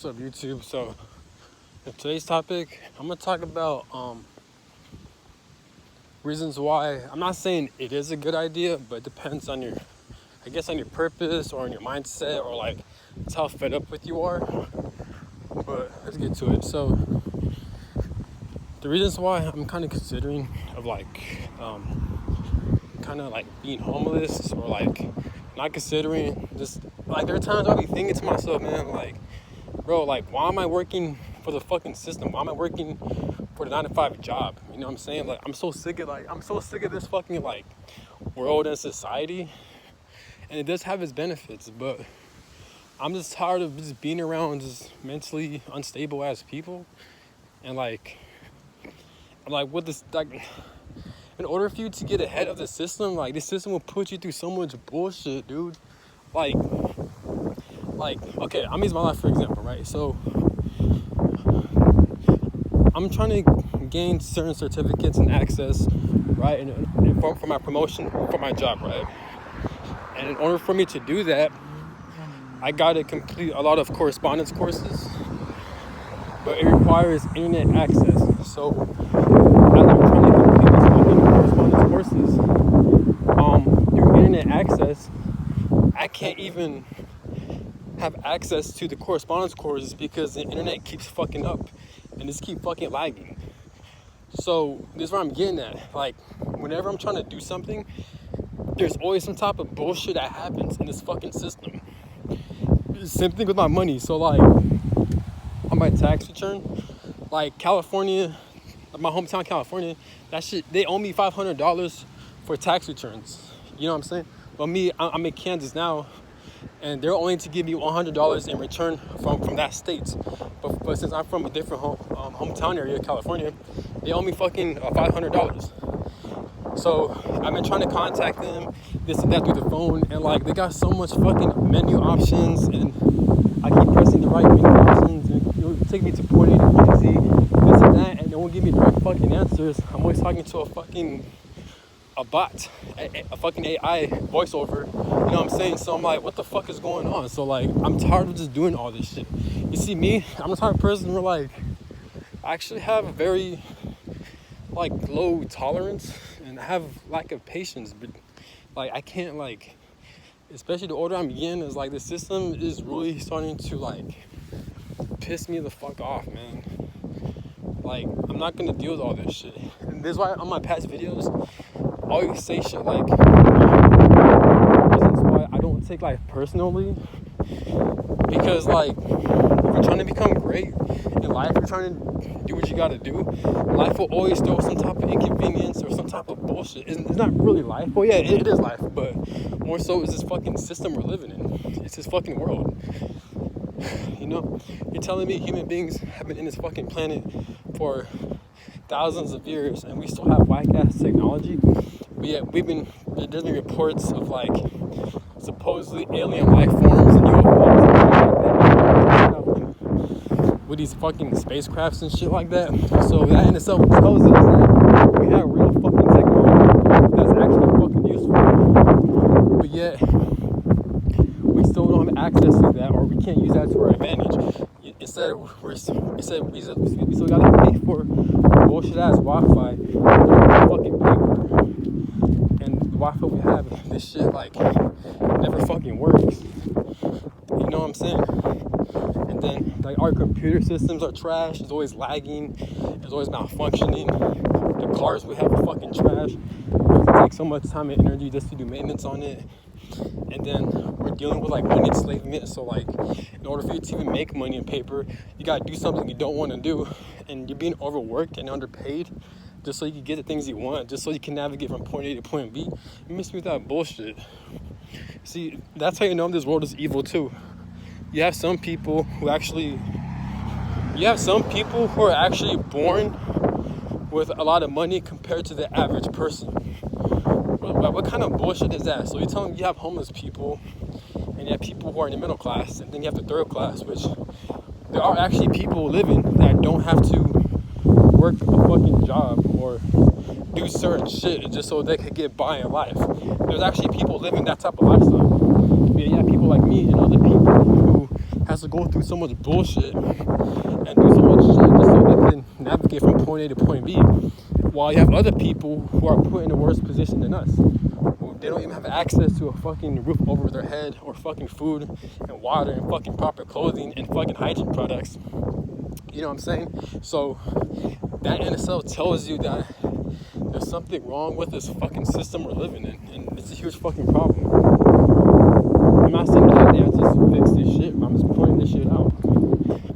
What's up, YouTube? So, in today's topic, I'm gonna talk about reasons why. I'm not saying it is a good idea, but it depends on on your purpose or on your mindset, or like it's how fed up with you are. But let's get to it. So, the reasons why I'm kind of considering of kind of like being homeless, or like not considering just like there are times I'll be thinking to myself, man, like, bro, like, why am I working for the fucking system? Why am I working for the 9 to 5 job? You know what I'm saying? Like, I'm so sick of this fucking like world and society. And it does have its benefits, but I'm just tired of just being around just mentally unstable ass people. And like, I'm like, what this, like, in order for you to get ahead of the system, like, this system will put you through so much bullshit, dude. Like, okay, I'm using my life for example, right? So, I'm trying to gain certain certificates and access, right? And for my promotion, for my job, right? And in order for me to do that, I gotta complete a lot of correspondence courses, but it requires internet access. So, as I'm trying to complete these fucking correspondence courses, through internet access, I can't even have access to the correspondence courses because the internet keeps fucking up and just keep fucking lagging. So this is what I'm getting at. Like, whenever I'm trying to do something, there's always some type of bullshit that happens in this fucking system. Same thing with my money. So like, on my tax return, like California, my hometown California, that shit, they owe me $500 for tax returns. You know what I'm saying? But me, I'm in Kansas now, and they're only to give me $100 in return from that state. But since I'm from a different hometown area, California, they owe me fucking $500. So I've been trying to contact them, this and that, through the phone, and like, they got so much fucking menu options, and I keep pressing the right menu options, and it'll take me to point A to point Z, this and that, and they won't give me direct fucking answers. I'm always talking to a bot, a fucking AI voiceover, you know what I'm saying? So I'm like, what the fuck is going on? So like, I'm tired of just doing all this shit. You see me, I'm the type of person where like, I actually have a very like low tolerance, and I have lack of patience, but like, I can't, like, especially the older I'm getting, is like, the system is really starting to like piss me the fuck off, man. Like, I'm not gonna deal with all this shit. And this is why on my past videos I always say shit like, reasons why I don't take life personally, because like, if you're trying to become great in life, you're trying to do what you gotta do, life will always throw some type of inconvenience or some type of bullshit. It's not really life. Well, yeah, it is life, but more so is this fucking system we're living in. It's this fucking world. You know, you're telling me human beings have been in this fucking planet for thousands of years, and we still have whack-ass technology? But yet there's been reports of like supposedly alien life forms and UFOs with these fucking spacecrafts and shit like that. So that in itself tells us that we have real fucking technology that's actually fucking useful. But yet we still don't have access to that, or we can't use that to our advantage. Instead, we still gotta pay for bullshit ass Wi-Fi, fucking paper, and the Wi-Fi we have, this shit like never fucking works. You know what I'm saying? And then like, our computer systems are trash. It's always lagging. It's always malfunctioning. The cars we have are fucking trash. It takes so much time and energy just to do maintenance on it. And then we're dealing with like money enslavement. So like, in order for you to even make money in paper, you gotta do something you don't want to do, and you're being overworked and underpaid just so you can get the things you want, just so you can navigate from point A to point B. You miss me with that bullshit. See, that's how you know this world is evil too. You have some people who are actually born with a lot of money compared to the average person. What kind of bullshit is that? So you're telling me you have homeless people, and you have people who are in the middle class, and then you have the third class, which there are actually people living that don't have to work a fucking job or do certain shit just so they could get by in life. There's actually people living that type of lifestyle. Yeah, you have people like me and other people who have has to go through so much bullshit and do so much shit just so they can navigate from point A to point B. While you have other people who are put in a worse position than us. They don't even have access to a fucking roof over their head or fucking food and water and fucking proper clothing and fucking hygiene products. You know what I'm saying? So that in itself tells you that there's something wrong with this fucking system we're living in, and it's a huge fucking problem. I'm not saying I have the answers to fix this shit, but I'm just pointing this shit out.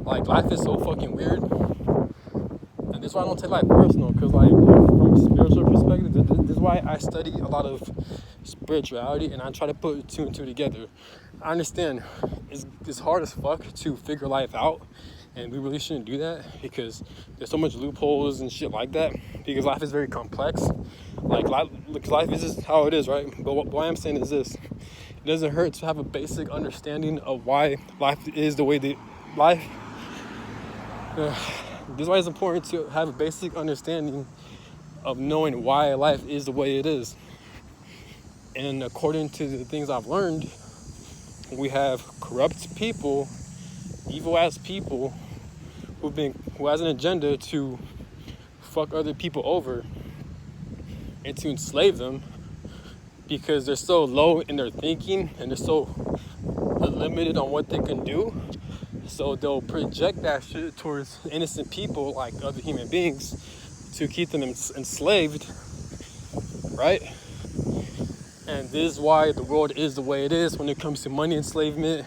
Like, life is so fucking weird, and this is why I don't take life personal, because like, from a spiritual perspective, this is why I study a lot of spirituality, and I try to put two and two together. I understand it's hard as fuck to figure life out, and we really shouldn't do that because there's so much loopholes and shit like that, because life is very complex. Like, life is just how it is, right? But what I'm saying is this: it doesn't hurt to have a basic understanding of why life is the way that life. This is why it's important to have a basic understanding of knowing why life is the way it is. And according to the things I've learned, we have corrupt people, evil ass people who has an agenda to fuck other people over and to enslave them because they're so low in their thinking and they're so limited on what they can do. So they'll project that shit towards innocent people like other human beings to keep them enslaved, right? And this is why the world is the way it is when it comes to money enslavement,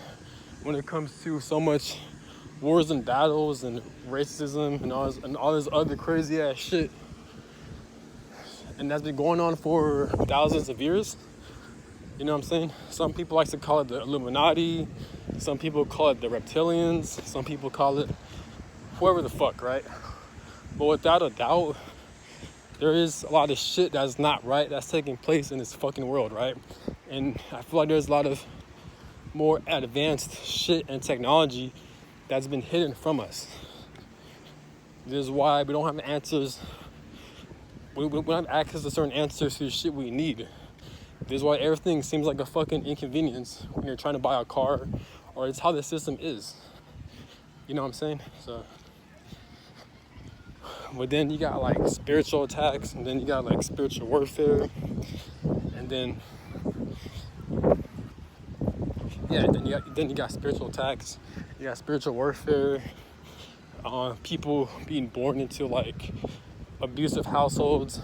when it comes to so much wars and battles and racism and all this other crazy ass shit. And that's been going on for thousands of years. You know what I'm saying? Some people like to call it the Illuminati. Some people call it the reptilians. Some people call it whoever the fuck, right? But without a doubt, there is a lot of shit that's not right that's taking place in this fucking world, right? And I feel like there's a lot of more advanced shit and technology that's been hidden from us. This is why we don't have answers. We don't have access to certain answers to the shit we need. This is why everything seems like a fucking inconvenience when you're trying to buy a car, or it's how the system is. You know what I'm saying? So, but then you got like spiritual attacks, and then you got like spiritual warfare, and then you got spiritual attacks, you got spiritual warfare, people being born into like abusive households,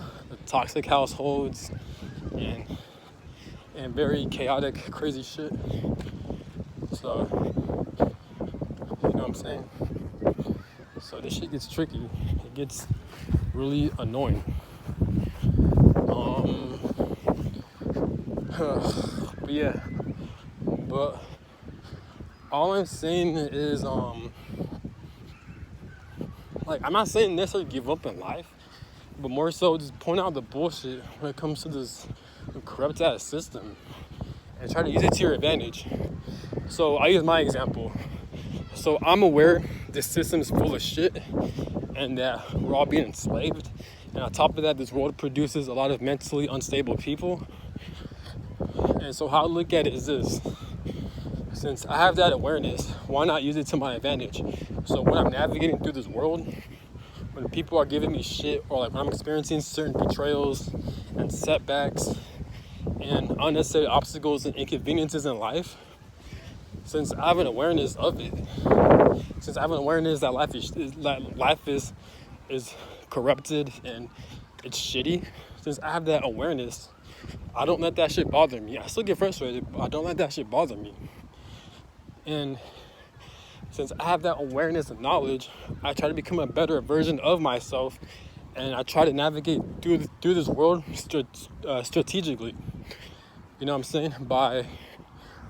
toxic households, and very chaotic, crazy shit. So, you know what I'm saying? So this shit gets tricky. It gets really annoying. But yeah. But all I'm saying is, like, I'm not saying necessarily give up in life, but more so just point out the bullshit when it comes to this corrupt ass system and try to use it to your advantage. So I use my example. So I'm aware this system is full of shit and that we're all being enslaved. And on top of that, this world produces a lot of mentally unstable people. And so how I look at it is this: since I have that awareness, why not use it to my advantage? So when I'm navigating through this world, when people are giving me shit, or like when I'm experiencing certain betrayals and setbacks and unnecessary obstacles and inconveniences in life, since I have an awareness of it, since I have an awareness that life is corrupted and it's shitty, since I have that awareness, I don't let that shit bother me. I still get frustrated, but I don't let that shit bother me. And since I have that awareness and knowledge, I try to become a better version of myself, and I try to navigate through this world strategically. You know what I'm saying? By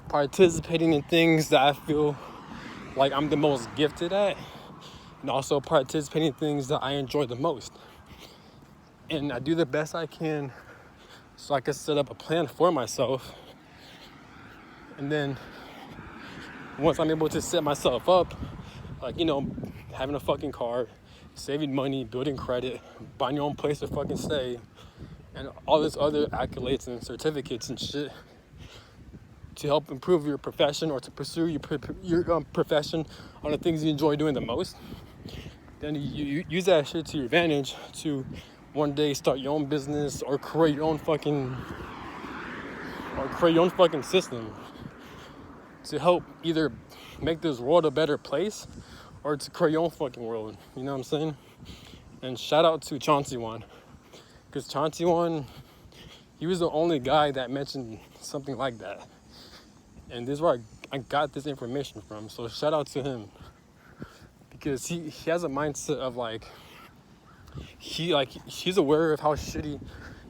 participating in things that I feel like I'm the most gifted at, and also participating in things that I enjoy the most. And I do the best I can so I can set up a plan for myself. And then once I'm able to set myself up, like, you know, having a fucking car, saving money, building credit, buying your own place to fucking stay, and all this other accolades and certificates and shit, to help improve your profession or to pursue your profession on the things you enjoy doing the most, then you use that shit to your advantage to one day start your own business or create your own fucking system to help either make this world a better place or to create your own fucking world. You know what I'm saying? And shout out to Chauncey Wan, because Chauncey Wan, he was the only guy that mentioned something like that. And this is where I got this information from. So shout out to him, because he has a mindset of like he's aware of how shitty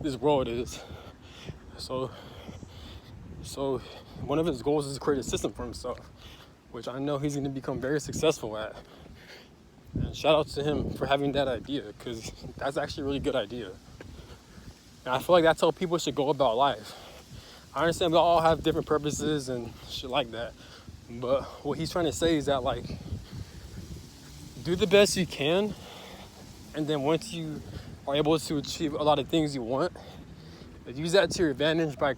this world is. So one of his goals is to create a system for himself, which I know he's going to become very successful at. And shout out to him for having that idea, because that's actually a really good idea. And I feel like that's how people should go about life. I understand we all have different purposes and shit like that, but what he's trying to say is that, like, do the best you can, and then once you are able to achieve a lot of things you want, use that to your advantage by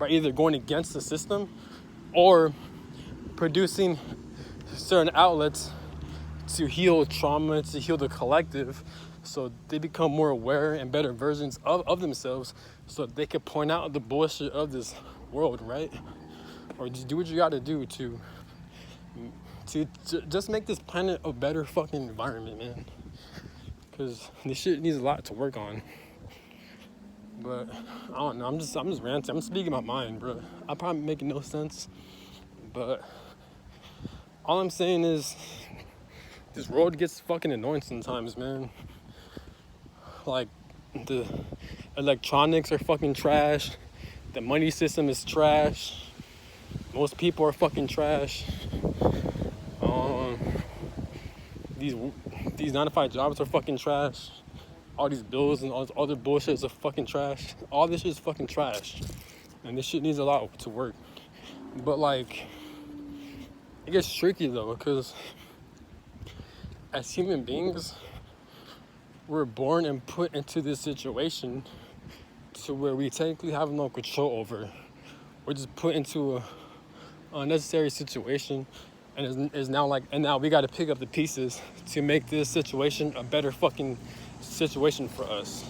either going against the system or producing certain outlets to heal trauma, to heal the collective, so they become more aware and better versions of themselves, so they can point out the bullshit of this world, right? Or just do what you gotta do to just make this planet a better fucking environment, man. Because this shit needs a lot to work on. But I don't know, I'm just ranting. I'm speaking my mind, bro. I'm probably making no sense, but all I'm saying is this world gets fucking annoying sometimes, man. Like, the electronics are fucking trash. The money system is trash. Most people are fucking trash. These 9-to-5 jobs are fucking trash. All these bills and all this other bullshit is fucking trash. All this shit is fucking trash. And this shit needs a lot to work. But, like, it gets tricky, though, because as human beings, we're born and put into this situation to where we technically have no control over. We're just put into a unnecessary situation, and now we got to pick up the pieces to make this situation a better fucking situation for us.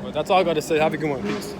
But that's all I got to say. Have a good one. Peace.